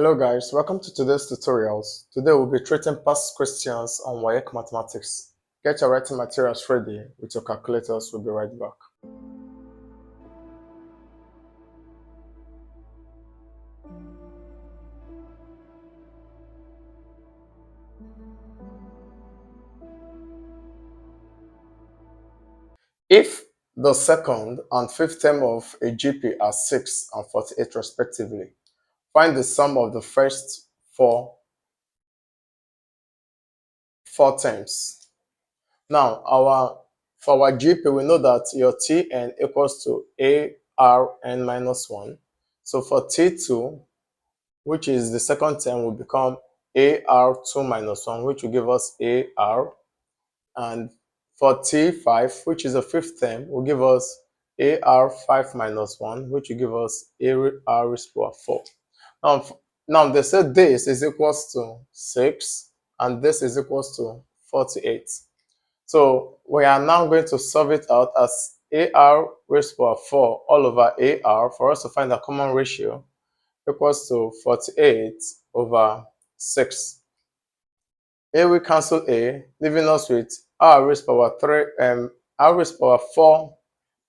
Hello guys, welcome to today's tutorials. Today we'll be treating past questions on WAEC Mathematics. Get your writing materials ready with your calculators. We'll be right back. If the second and fifth term of a GP are 6 and 48 respectively, find the sum of the first four terms. Now, for our GP, we know that your Tn equals to ARn minus 1. So for T2, which is the second term, will become AR2 minus 1, which will give us AR. And for T5, which is the fifth term, will give us AR5 minus 1, which will give us AR raised to power 4. Now they said this is equals to 6 and this is equals to 48. So we are now going to solve it out as AR raised to power 4 all over AR for us to find a common ratio equals to 48 over 6. A will cancel A, leaving us with R raised to power 3, R raised to power 4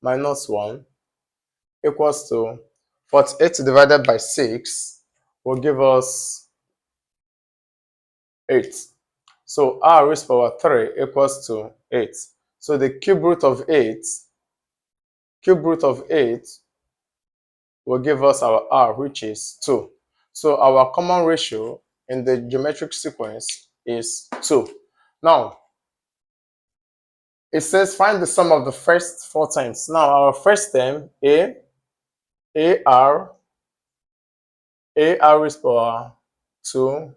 minus 1 equals to 48 divided by 6 will give us 8. So R raised to power 3 equals to 8. So the cube root of 8 will give us our R, which is 2. So our common ratio in the geometric sequence is 2. Now, it says find the sum of the first 4 times. Now, our first term, AR raised to power 2,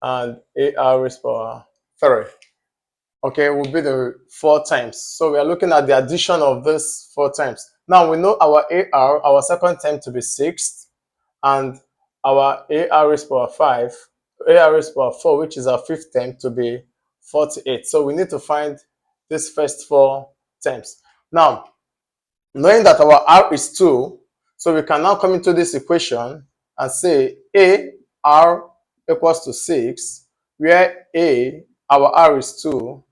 and AR raised to power 3. Okay, will be the 4 times. So we are looking at the addition of this 4 times. Now we know our AR, our second term, to be 6, and our AR raised to power 5, AR raised to power 4, which is our fifth term, to be 48. So we need to find these first 4 terms. Now, knowing that our R is 2, so we can now come into this equation and say AR equals to 6, where our R is 2,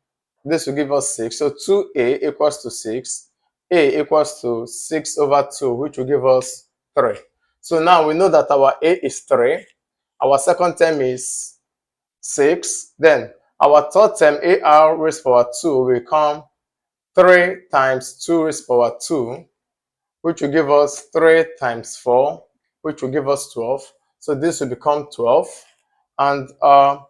this will give us 6. So 2A equals to 6, A equals to 6 over 2, which will give us 3. So now we know that our A is 3, our second term is 6, then our third term, AR raised to power 2, will become 3 times 2 raised to power 2, which will give us 3 times 4, which will give us 12. So this will become 12. And AR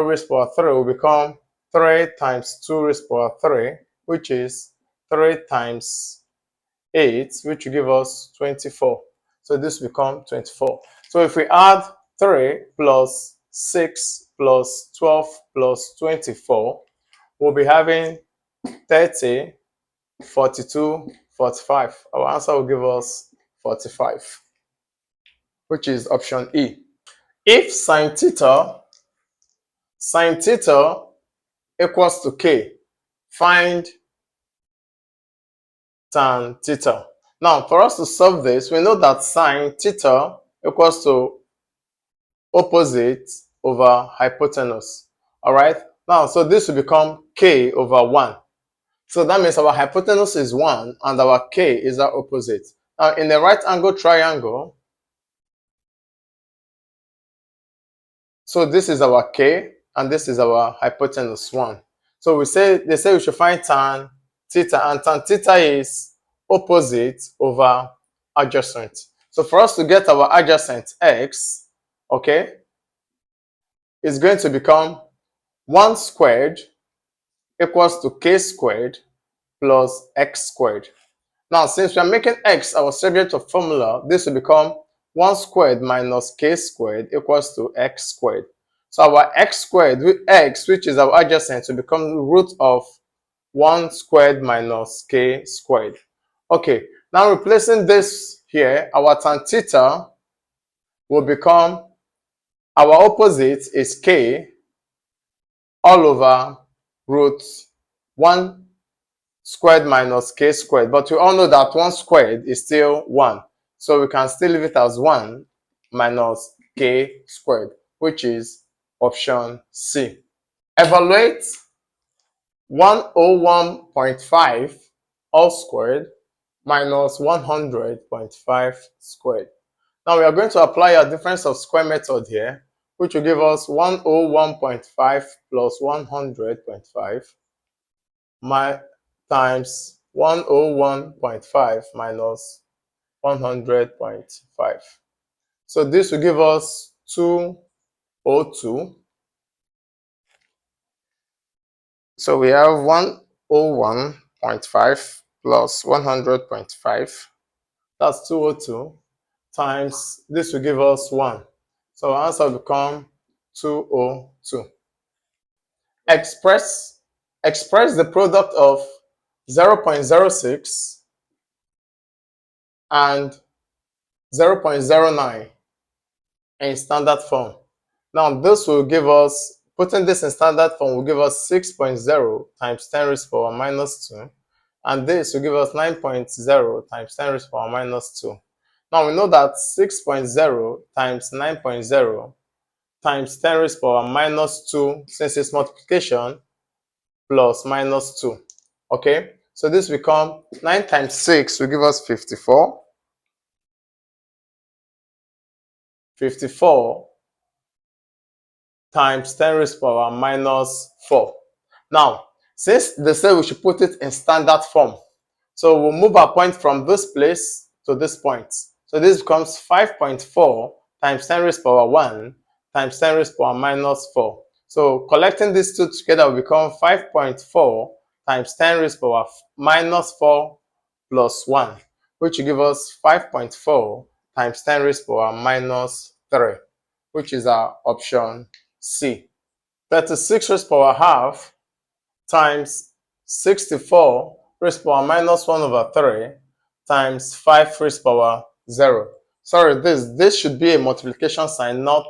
raised to power 3 will become 3 times 2 raised to power 3, which is 3 times 8, which will give us 24. So this will become 24. So if we add 3 plus 6 plus 12 plus 24, we'll be having 30, 42, 45. Our answer will give us 45, which is option E. If sine theta equals to K, find tan theta. Now, for us to solve this, we know that sine theta equals to opposite over hypotenuse. All right. Now, so this will become K over 1. So that means our hypotenuse is 1 and our K is our opposite. Now, in the right angle triangle, so this is our K and this is our hypotenuse 1. So they say we should find tan theta, and tan theta is opposite over adjacent. So for us to get our adjacent x, okay, it's going to become 1 squared equals to K squared plus x squared. Now, since we are making x our subject of formula, this will become 1 squared minus K squared equals to x squared. So our x squared with x, which is our adjacent, will become the root of 1 squared minus K squared. Okay, now replacing this here, our tan theta will become, our opposite is K all over root 1 squared minus K squared. But we all know that 1 squared is still 1. So we can still leave it as 1 minus k squared, which is option C. Evaluate 101.5 all squared minus 100.5 squared. Now we are going to apply a difference of square method here, which will give us 101.5 plus 100.5 times 101.5 minus 100.5. So this will give us 202. So we have 101.5 plus 100.5. That's 202 times this will give us 1. So our answer will become 202. Express the product of 0.06 and 0.09 in standard form. Now this will give us, putting this in standard form will give us 6.0 times 10 raised to the power minus 2, and this will give us 9.0 times 10 raised to the power minus 2. Now we know that 6.0 times 9.0 times 10 raised to the power minus 2, since it's multiplication, plus minus 2. Okay, so this will become 9 times 6 will give us 54. 54 times 10 raised to the power minus 4. Now, since they say we should put it in standard form, so we'll move our point from this place to this point. So this becomes 5.4 times 10 raised to the power 1 times 10 raised to the power minus 4. So collecting these two together will become 5.4 times 10 raised to the power minus 4 plus 1, which will give us 5.4 times 10 raised to the power minus 3, which is our option C. 36 raised to the power half times 64 raised to the power minus 1 over 3 times 5 raised to the power 0. Sorry, this should be a multiplication sign, not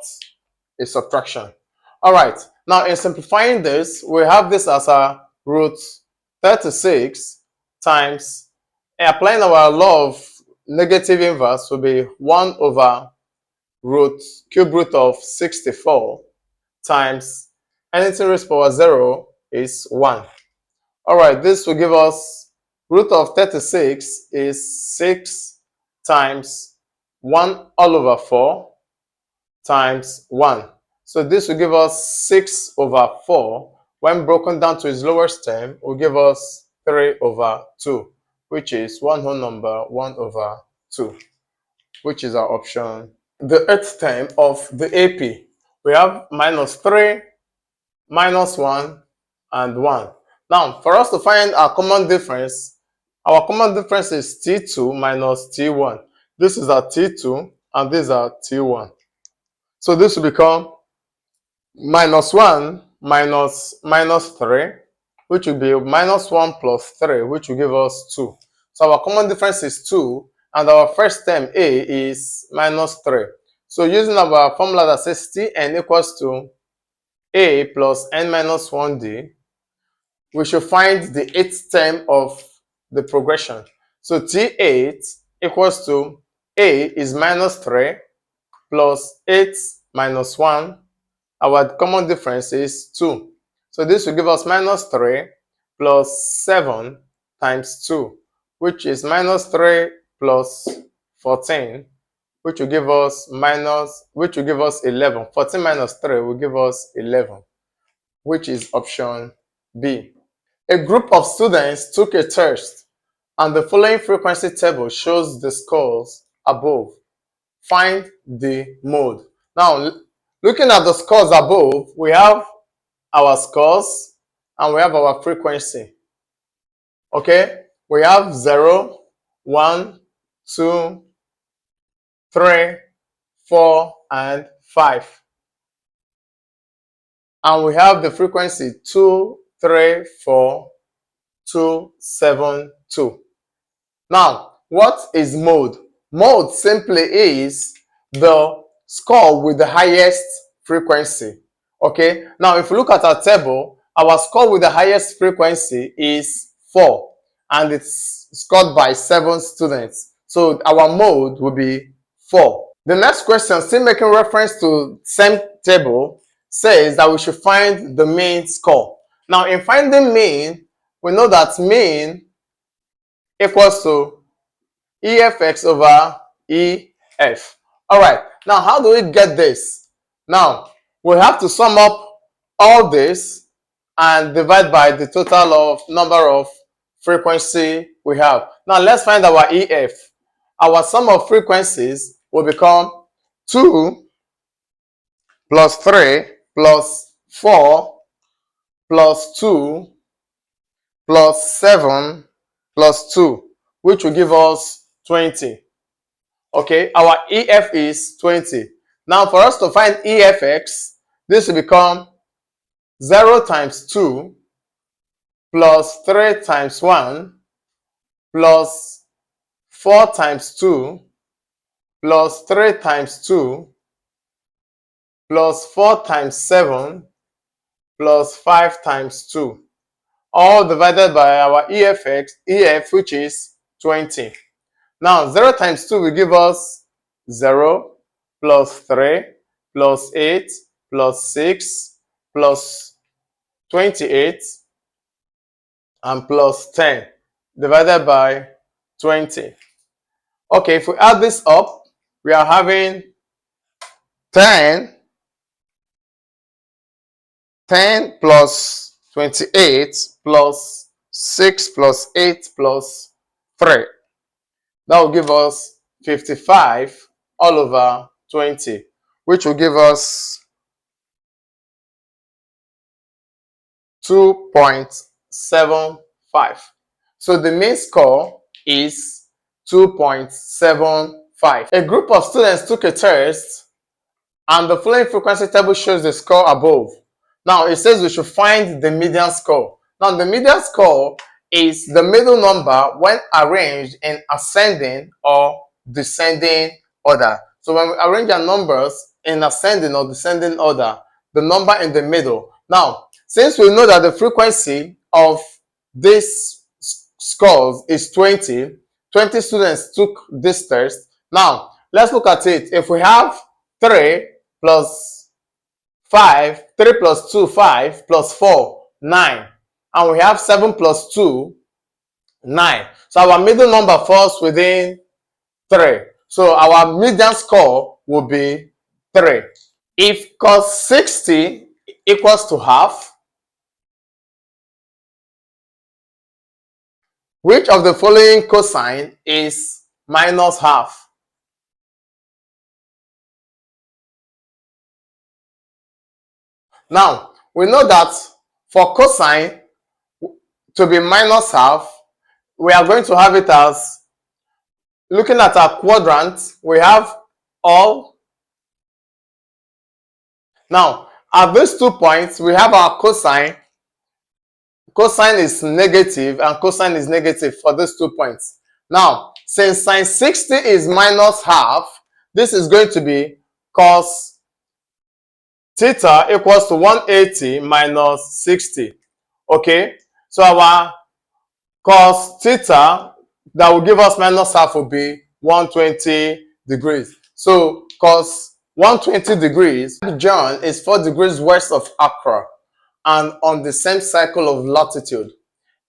a subtraction. All right, now in simplifying this, we have this as a root 36 times, applying our law of negative inverse will be 1 over cube root of 64 times anything raised to the power 0 is 1. All right, this will give us root of 36 is 6 times 1 all over 4 times 1. So this will give us 6 over 4. When broken down to its lowest term, will give us 3 over 2, which is one whole number 1 over 2, which is our option. The 8th term of the AP, we have minus 3, minus 1, and 1. Now, for us to find our common difference is T2 minus T1. This is our T2, and this is our T1. So this will become minus 1 minus 3, which will be minus 1 plus 3, which will give us 2. So our common difference is 2, and our first term A is minus 3. So using our formula that says Tn equals to A plus n minus 1d, we should find the 8th term of the progression. So T8 equals to A is minus 3 plus 8 minus 1. Our common difference is 2. So this will give us minus 3 plus 7 times 2, which is minus 3 plus 14, which will give us 11. 14 minus 3 will give us 11, which is option B. A group of students took a test, and the following frequency table shows the scores above. Find the mode. Now, looking at the scores above, we have our scores and we have our frequency. Okay, we have 0, 1, 2, 3, 4, and 5. And we have the frequency 2, 3, 4, 2, 7, 2. Now, what is mode? Mode simply is the score with the highest frequency. Okay, now if you look at our table, our score with the highest frequency is 4, and it's scored by 7 students. So our mode will be 4. The next question, still making reference to same table, says that we should find the mean score. Now, in finding mean, we know that mean equals to EFX over EF. All right, now how do we get this? Now, we have to sum up all this and divide by the total of number of frequency we have. Now, let's find our EF. Our sum of frequencies will become 2 plus 3 plus 4 plus 2 plus 7 plus 2, which will give us 20. Okay, our EF is 20. Now, for us to find EFX, this will become 0 times 2 plus 3 times 1 plus 4 times 2 plus 3 times 2 plus 4 times 7 plus 5 times 2, all divided by our EF, which is 20. Now, 0 times 2 will give us 0 plus 3 plus 8 plus 6 plus 28 and plus 10 divided by 20. Okay, if we add this up, we are having 10 plus 28 plus 6 plus 8 plus 3. That will give us 55 all over 20, which will give us 2.75. So the mean score is 2.75. A group of students took a test and the following frequency table shows the score above. Now it says we should find the median score. Now the median score is the middle number when arranged in ascending or descending order. So when we arrange our numbers in ascending or descending order, the number in the middle. Now, since we know that the frequency of these scores is 20 students took this test. Now, let's look at it. If we have 3 plus 5, 3 plus 2, 5, plus 4, 9. And we have 7 plus 2, 9. So our middle number falls within 3. So our median score will be 3. If cos 60 equals to half, which of the following cosine is minus half? Now, we know that for cosine to be minus half, we are going to have it as, looking at our quadrant, we have all. Now, at these 2 points, we have our cosine. Cosine is negative and cosine is negative for these 2 points. Now, since sine 60 is minus half, this is going to be cos theta equals to 180 minus 60. Okay, so our cos theta that will give us minus half will be 120 degrees. So cos 120 degrees, John is 4 degrees west of Accra and on the same circle of latitude.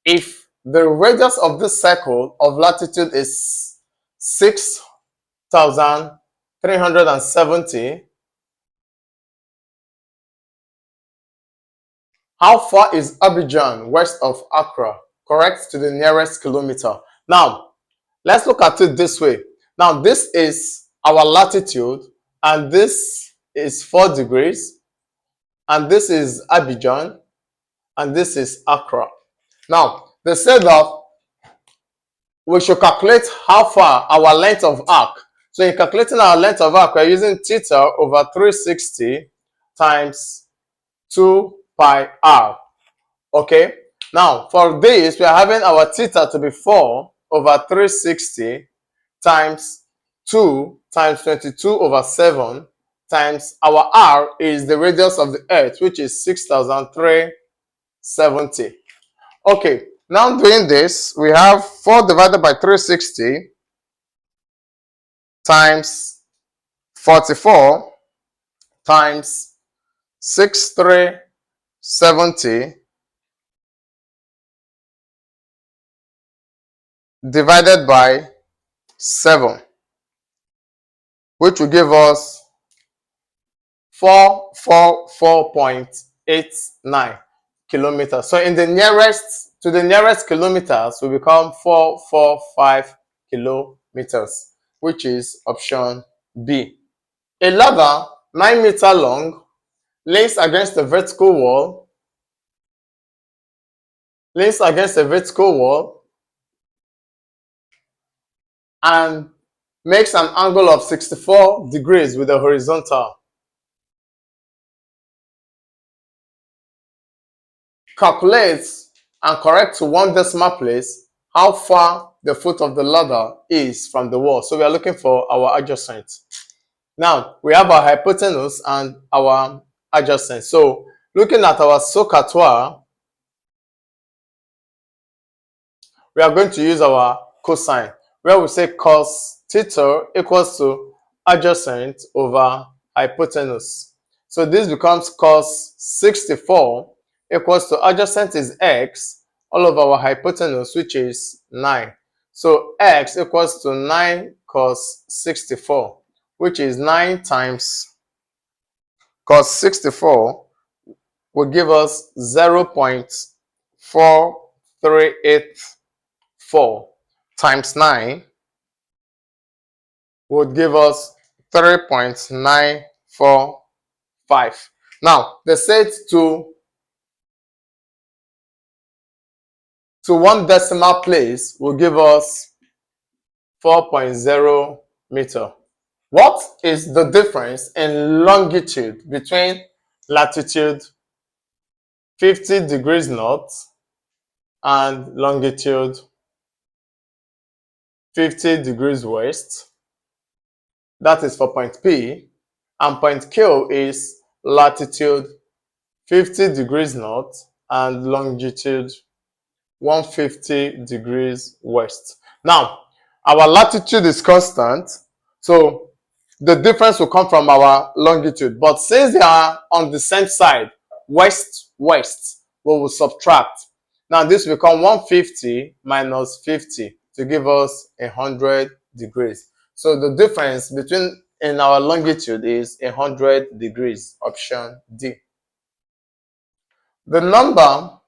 If the radius of this circle of latitude is 6,370, how far is Abidjan west of Accra? Correct to the nearest kilometer. Now, let's look at it this way. Now, this is our latitude, and this is 4 degrees, and this is Abidjan, and this is Accra. Now, they said that we should calculate how far our length of arc. So in calculating our length of arc, we're using theta over 360 times 2 pi r. Okay, now for this, we are having our theta to be 4 over 360 times 2 times 22 over 7 times our r is the radius of the earth, which is 6,370. Okay, now doing this, we have 4 divided by 360 times 44 times 6370 divided by 7, which will give us 444.89 kilometers. So in the nearest to the nearest kilometers will become 445 kilometers, which is option B. A ladder 9 meters long leans against a vertical wall, and makes an angle of 64 degrees with the horizontal. Calculates and correct to 1 decimal place how far the foot of the ladder is from the wall. So we are looking for our adjacent. Now we have our hypotenuse and our adjacent. So looking at our SOHCAHTOA, we are going to use our cosine, where we say cos theta equals to adjacent over hypotenuse. So this becomes cos 64 equals to adjacent is x all over our hypotenuse, which is 9. So x equals to 9 cos 64, which is 9 times cos 64 will give us 0.4384 times 9 would give us 3.945. Now, the set to 1 decimal place will give us 4.0 meter. What is the difference in longitude between latitude 50 degrees north and longitude 50 degrees west? That is for point P, and point Q is latitude 50 degrees north and longitude 150 degrees west. Now, our latitude is constant, so the difference will come from our longitude. But since they are on the same side, west-west, we will subtract. Now, this will become 150 minus 50 to give us 100 degrees. So the difference between in our longitude is 100 degrees, option D. The number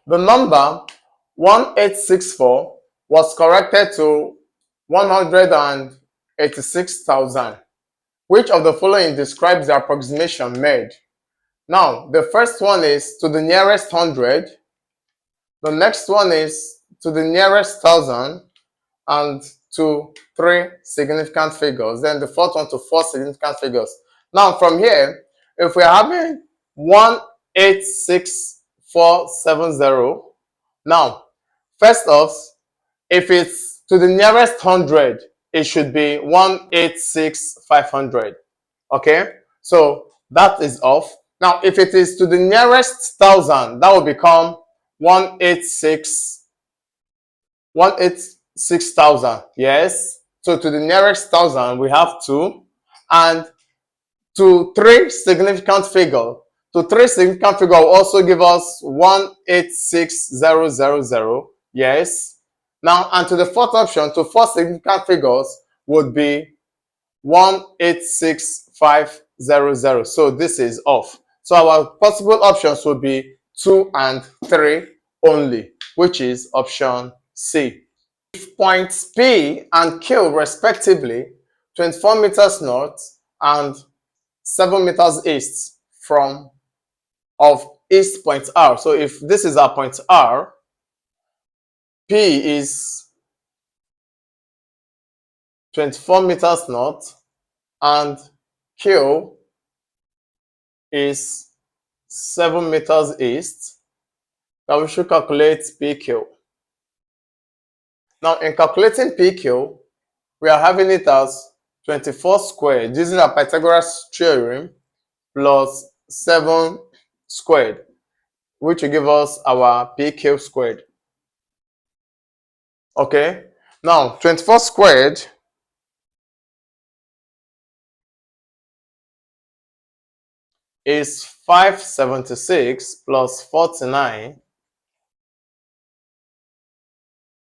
1864 was corrected to 186,000. Which of the following describes the approximation made? Now, the first one is to the nearest 100. The next one is to the nearest 1,000 and to 3 significant figures. Then the fourth one to 4 significant figures. Now, from here, if we are having 186,470, now, first off, if it's to the nearest 100, it should be 186,500. Okay, so that is off. Now, if it is to the nearest 1,000, that will become 186,000. Yes. So to the nearest 1,000, we have 2, and to 3 significant figure. To 3 significant figure will also give us 186,000. Yes. Now, and to the fourth option, to 4 significant figures would be 186,500. So this is off. So our possible options would be 2 and 3 only, which is option C. If points P and Q respectively 24 meters north and 7 meters east of east point R. So if this is our point R, P is 24 meters north and Q is 7 meters east. Now we should calculate PQ. Now in calculating PQ, we are having it as 24 squared using a Pythagoras theorem plus 7 squared, which will give us our PQ squared. Okay, now 24 squared is 576 plus 49,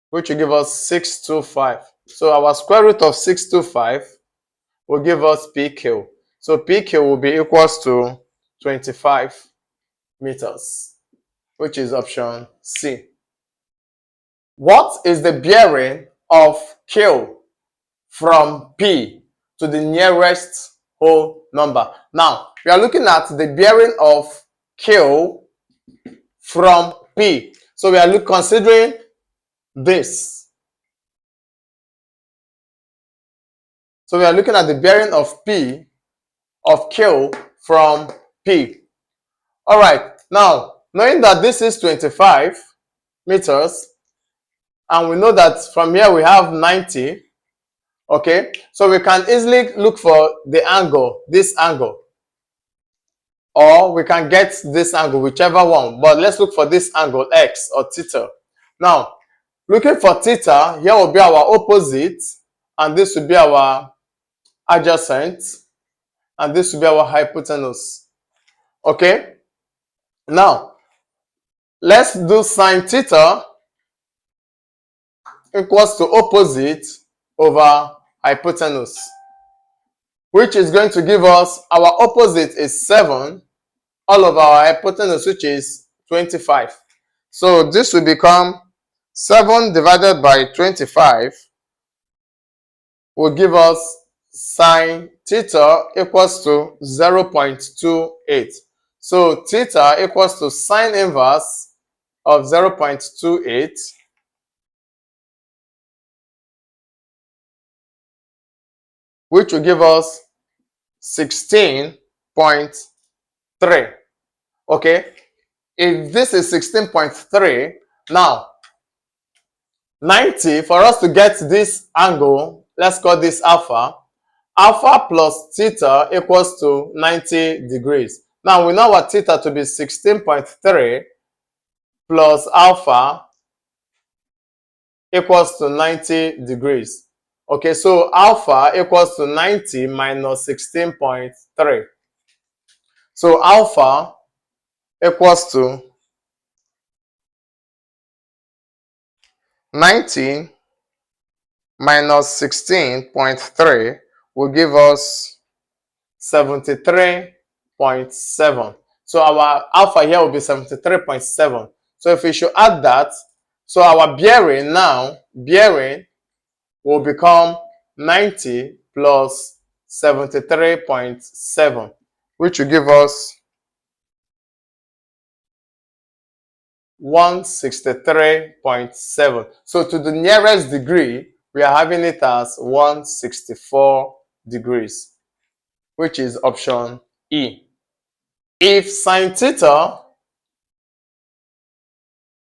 which will give us 625. So our square root of 625 will give us PQ. So PQ will be equals to 25 meters, which is option C. What is the bearing of Q from P to the nearest whole number? Now, we are looking at the bearing of Q from P. So we are considering this. So we are looking at the bearing of P, of Q from P. All right. Now, knowing that this is 25 meters, and we know that from here we have 90, okay? So we can easily look for the angle, this angle. Or we can get this angle, whichever one. But let's look for this angle, x or theta. Now, looking for theta, here will be our opposite, and this will be our adjacent, and this will be our hypotenuse. Okay? Now, let's do sine theta equals to opposite over hypotenuse, which is going to give us our opposite is 7, all of our hypotenuse, which is 25. So this will become 7 divided by 25 will give us sine theta equals to 0.28. So theta equals to sine inverse of 0.28, which will give us 16.3. Okay, if this is 16.3, now 90, for us to get this angle, let's call this alpha. Alpha plus theta equals to 90 degrees. Now we know our theta to be 16.3 plus alpha equals to 90 degrees. Okay, so alpha equals to 90 minus 16.3. So alpha equals to 90 minus 16.3 will give us 73.7. So our alpha here will be 73.7. So if we should add that, so our bearing now, bearing will become 90 plus 73.7, which will give us 163.7. So to the nearest degree, we are having it as 164 degrees, which is option E. If sine theta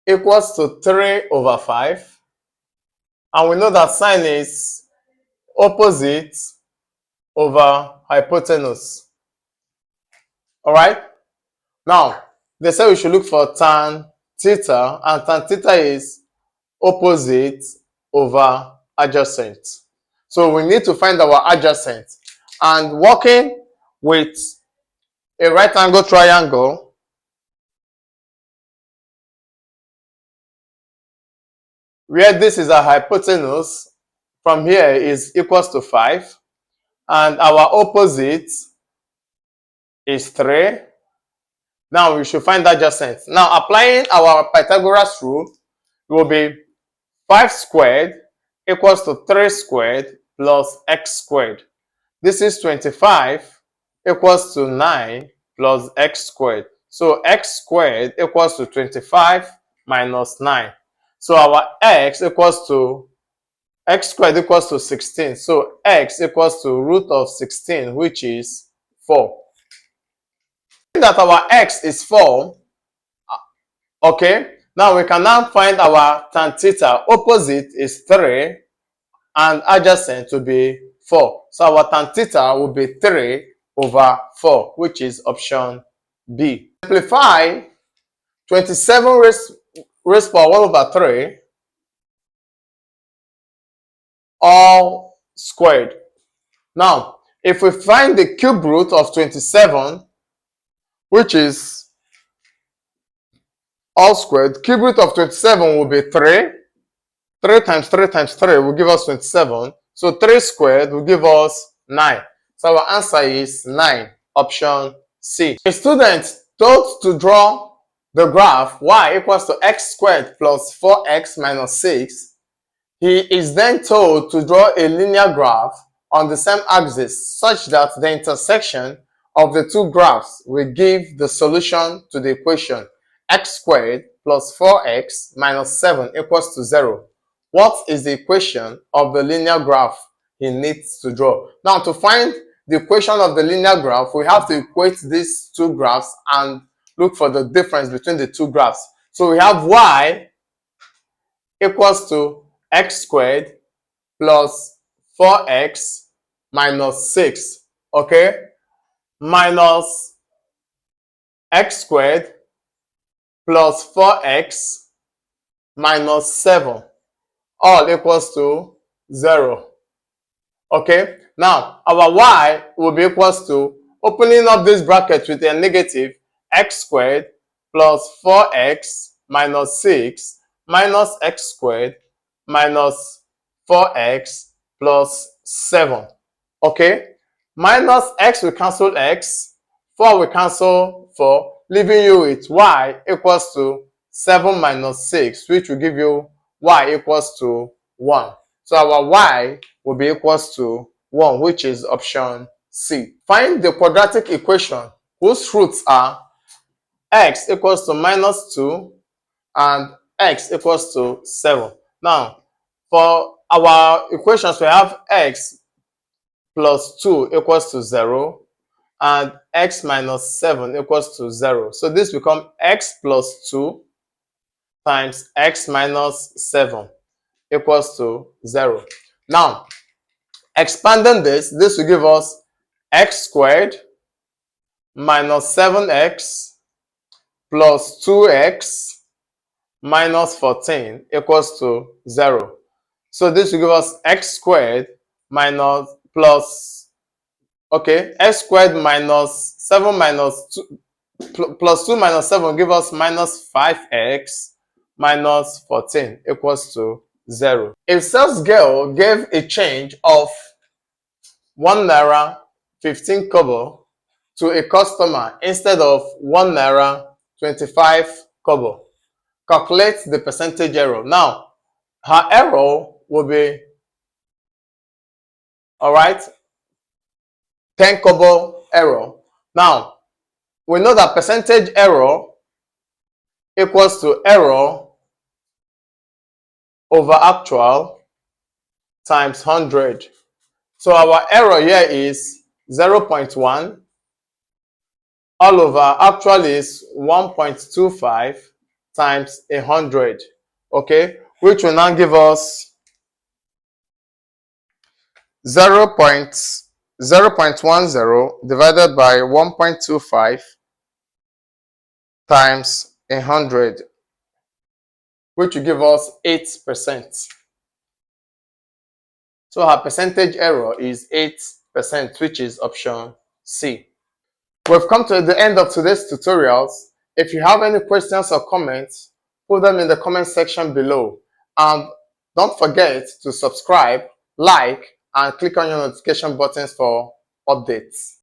equals to 3 over 5, and we know that sine is opposite over hypotenuse. All right? Now, they say we should look for tan theta, and tan theta is opposite over adjacent. So we need to find our adjacent. And working with a right angle triangle, where this is a hypotenuse, from here is equals to 5, and our opposite is 3. Now we should find adjacent. Now applying our Pythagoras rule, it will be 5 squared equals to 3 squared plus x squared. This is 25 equals to 9 plus x squared. So x squared equals to 25 minus 9. So our x equals to, x squared equals to 16. So x equals to root of 16, which is 4. That our x is 4, okay, now we can now find our tan theta. Opposite is 3 and adjacent to be 4. So our tan theta will be 3 over 4, which is option B. Simplify 27 raised power 1 over 3 all squared. Now, if we find the cube root of 27, which is all squared. Cube root of 27 will be 3. 3 times 3 times 3 will give us 27. So 3 squared will give us 9. So our answer is 9, option C. A student told to draw the graph y equals to x squared plus 4x minus 6. He is then told to draw a linear graph on the same axis such that the intersection of the two graphs will give the solution to the equation x squared plus 4x minus 7 equals to 0. What is the equation of the linear graph he needs to draw? Now, to find the equation of the linear graph, we have to equate these two graphs and look for the difference between the two graphs. So we have y equals to x squared plus 4x minus 6, okay, minus x squared plus 4x minus 7, all equals to 0. Okay, now our y will be equals to, opening up this bracket with a negative, x squared plus 4x minus 6 minus x squared minus 4x plus 7. Okay, minus x will cancel x, 4 will cancel 4, leaving you with y equals to 7 minus 6, which will give you y equals to 1. So our y will be equals to 1, which is option C. Find the quadratic equation whose roots are x equals to minus 2 and x equals to 7. Now, for our equations, we have x plus 2 equals to 0 and x minus 7 equals to 0. So this becomes x plus 2 times x minus 7 equals to 0. Now, expanding this will give us x squared minus 7x plus 2x minus 14 equals to 0. So this will give us x squared minus plus, okay, x squared minus 7 minus 2 plus 2 minus 7 will give us minus 5x minus 14 equals to 0. If sales girl gave a change of 1 naira 15 kobo to a customer instead of 1 naira 25 kobo, calculate the percentage error. Now, her error will be, all right, 10 kobo error. Now, we know that percentage error equals to error over actual times 100. So our error here is 0.1. All over actual is 1.25 times 100. Okay, which will now give us 0.10 divided by 1.25 times 100, which will give us 8%. So her percentage error is 8%, which is option C. We've come to the end of today's tutorials. If you have any questions or comments, put them in the comment section below. And don't forget to subscribe, like, and click on your notification buttons for updates.